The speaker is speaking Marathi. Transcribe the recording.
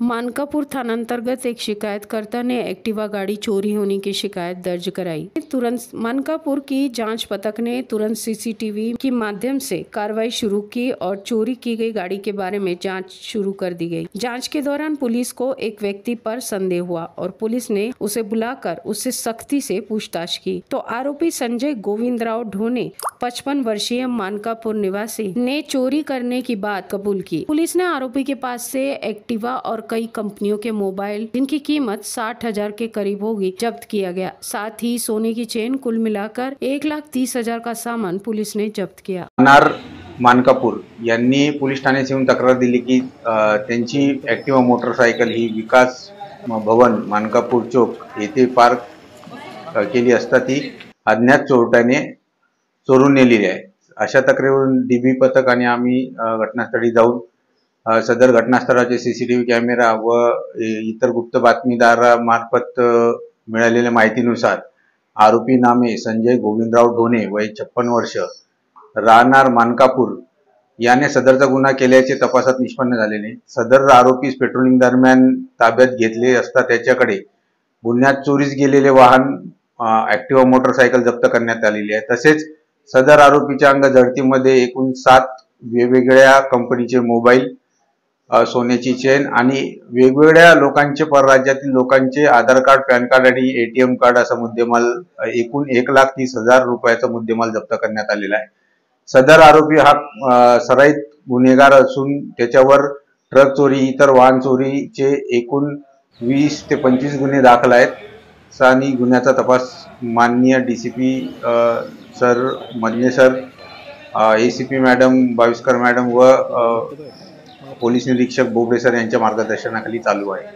मानकापुर थानांतर्गत एक शिकायतकर्ता ने एक्टिवा गाड़ी चोरी होने की शिकायत दर्ज कराई। तुरंत मानकापुर की जांच पथक ने तुरंत सीसीटीवी के माध्यम से कार्रवाई शुरू की और चोरी की गई गाड़ी के बारे में जांच शुरू कर दी गई। जांच के दौरान पुलिस को एक व्यक्ति पर संदेह हुआ और पुलिस ने उसे बुलाकर उससे सख्ती से पूछताछ की तो आरोपी संजय गोविंदराव ढोने 55 वर्षीय मानकापुर निवासी ने चोरी करने की बात कबूल की। पुलिस ने आरोपी के पास से एक्टिवा और कई कंपनियों के मोबाइल जिनकी कीमत 60,000 के करीब होगी जब्त किया गया। साथ ही सोने की चेन कुल मिलाकर 1,30,000 का सामान पुलिस ने जब्त किया। मानकापूर यांनी पोलीस ठाण्यात येऊन तक्रार दिली की त्यांची ॲक्टिवा मोटरसायकल ही विकास भवन मानकापूर चौक येथे पार्क केली असता ती अज्ञात चोरट्याने चोरून नेलेली आहे। अशा तक्रारीवरून डीबी पथक आणि आम्ही घटनास्थळी जाऊन सदर घटनास्थळाचे सीसीटीव्ही कॅमेरा व इतर गुप्त बातमीदारामार्फत मिळालेल्या माहितीनुसार आरोपी नामे संजय गोविंदराव ढोणे वय 56 वर्ष राहणार मानकापूर याने सदरचा गुन्हा केल्याचे तपासात निष्पन्न झालेले। सदर आरोपीस पेट्रोलिंग दरम्यान ताब्यात घेतले असता त्याच्याकडे गुन्ह्यात चोरीस गेलेले वाहन ॲक्टिवा मोटरसायकल जप्त करण्यात आलेली आहे। तसेच सदर आरोपीच्या अंग जडतीमध्ये एकूण 7 वेगवेगळ्या कंपनीचे मोबाईल, सोन्याची चेन आणि वेगवेगळ्या लोकांचे परराज्यातील लोकांचे आधार कार्ड, पॅन कार्ड आणि एटीएम कार्ड असा मुद्देमाल एकूण 1,30,000 रुपयाचा मुद्देमाल जप्त करण्यात आलेला आहे। सदर आरोपी हा सराईत गुन्हेगार असून त्याच्यावर ट्रक चोरी, इतर वाहन चोरीचे एकूण 20 ते 25 गुन्हे दाखल आहेत। आणि गुन्ह्याचा तपास माननीय DCP sir Madane sir, ACP madam Baviskar madam व पोलीस निरीक्षक बोबडे सर यांच्या मार्गदर्शनाखाली चालू आहे।